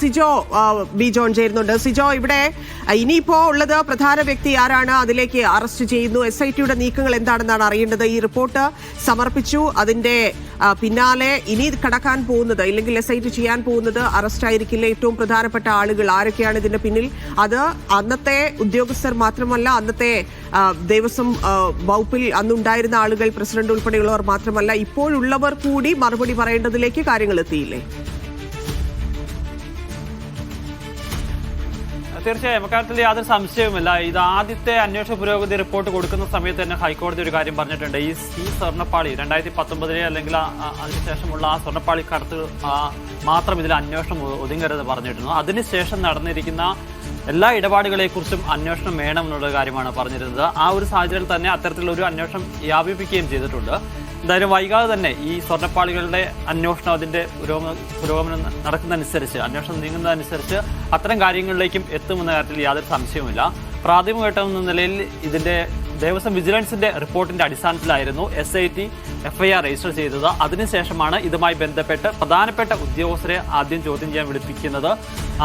Sijo B John ചേരുന്നുണ്ട്. സിജോ, ഇവിടെ ഇനിയിപ്പോ ഉള്ളത് പ്രധാന വ്യക്തി ആരാണ്, അതിലേക്ക് അറസ്റ്റ് ചെയ്യുന്നു, SITയുടെ നീക്കങ്ങൾ എന്താണെന്നാണ് അറിയേണ്ടത്. ഈ റിപ്പോർട്ട് സമർപ്പിച്ചു, അതിന്റെ പിന്നാലെ ഇനി കടക്കാൻ പോകുന്നത്, ഇല്ലെങ്കിൽ SIT ചെയ്യാൻ പോകുന്നത് അറസ്റ്റ് ആയിരിക്കില്ല. ഏറ്റവും പ്രധാനപ്പെട്ട ആളുകൾ ആരൊക്കെയാണ് ഇതിന്റെ പിന്നിൽ? അത് അന്നത്തെ ഉദ്യോഗസ്ഥർ മാത്രമല്ല, അന്നത്തെ ദേവസ്വം വകുപ്പിൽ അന്നുണ്ടായിരുന്ന ആളുകൾ, പ്രസിഡന്റ് ഉൾപ്പെടെയുള്ളവർ മാത്രമല്ല, ഇപ്പോഴുള്ളവർ കൂടി മറുപടി പറയേണ്ടതിലേക്ക് കാര്യങ്ങൾ എത്തിയില്ലേ? തീർച്ചയായും അക്കാര്യത്തിൽ യാതൊരു സംശയവുമില്ല. ഇത് ആദ്യത്തെ അന്വേഷണ പുരോഗതി റിപ്പോർട്ട് കൊടുക്കുന്ന സമയത്ത് തന്നെ ഹൈക്കോടതി ഒരു കാര്യം പറഞ്ഞിട്ടുണ്ട്. ഈ സ്വർണ്ണപ്പാളി 2019 അല്ലെങ്കിൽ അതിനുശേഷമുള്ള ആ സ്വർണ്ണപ്പാളി കടത്ത് മാത്രം ഇതിൽ അന്വേഷണം ഒതുങ്ങരുത് പറഞ്ഞിരുന്നു. അതിനുശേഷം നടന്നിരിക്കുന്ന എല്ലാ ഇടപാടുകളെക്കുറിച്ചും അന്വേഷണം വേണമെന്നുള്ള കാര്യമാണ് പറഞ്ഞിരുന്നത്. ആ ഒരു സാഹചര്യത്തിൽ തന്നെ അത്തരത്തിലൊരു അന്വേഷണം വ്യാപിപ്പിക്കുകയും ചെയ്തിട്ടുണ്ട്. എന്തായാലും വൈകാതെ തന്നെ ഈ സ്വർണ്ണപ്പാളികളുടെ അന്വേഷണം അതിന്റെ പുരോഗമനം നടക്കുന്നതനുസരിച്ച്, അന്വേഷണം നീങ്ങുന്നതനുസരിച്ച് അത്തരം കാര്യങ്ങളിലേക്കും എത്തുമെന്ന കാര്യത്തിൽ യാതൊരു സംശയവുമില്ല. പ്രാഥമിക ഘട്ടം എന്ന നിലയിൽ ഇതിന്റെ ദേവസ്വം വിജിലൻസിന്റെ റിപ്പോർട്ടിന്റെ അടിസ്ഥാനത്തിലായിരുന്നു SIT FIR രജിസ്റ്റർ ചെയ്തത്. അതിനുശേഷമാണ് ഇതുമായി ബന്ധപ്പെട്ട് പ്രധാനപ്പെട്ട ഉദ്യോഗസ്ഥരെ ആദ്യം ചോദ്യം ചെയ്യാൻ വിളിപ്പിക്കുന്നത്.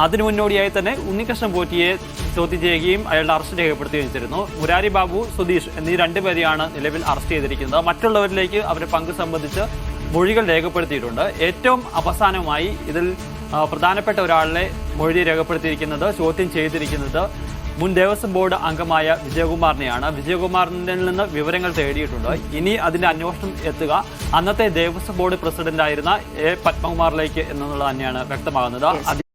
അതിനു മുന്നോടിയായി തന്നെ ഉണ്ണികൃഷ്ണൻ പോറ്റിയെ ചോദ്യം ചെയ്യുകയും അയാളുടെ അറസ്റ്റ് രേഖപ്പെടുത്തുകയും ചെയ്തിരുന്നു. മുരാരി ബാബു, സുധീഷ് എന്നീ രണ്ടുപേരെയാണ് നിലവിൽ അറസ്റ്റ് ചെയ്തിരിക്കുന്നത്. മറ്റുള്ളവരിലേക്ക് അവരുടെ പങ്ക് സംബന്ധിച്ച് മൊഴികൾ രേഖപ്പെടുത്തിയിട്ടുണ്ട്. ഏറ്റവും അവസാനമായി ഇതിൽ പ്രധാനപ്പെട്ട ഒരാളെ മൊഴി രേഖപ്പെടുത്തിയിരിക്കുന്നത്, ചോദ്യം ചെയ്തിരിക്കുന്നത് മുൻ ദേവസ്വം ബോർഡ് അംഗമായ വിജയകുമാറിനെയാണ്. വിജയകുമാറിൽ നിന്ന് വിവരങ്ങൾ തേടിയിട്ടുണ്ട്. ഇനി അതിന്റെ അന്വേഷണം എത്തുക അന്നത്തെ ദേവസ്വം ബോർഡ് പ്രസിഡന്റായിരുന്ന A. പത്മകുമാറിലേക്ക് എന്നുള്ളത് തന്നെയാണ് വ്യക്തമാകുന്നത്.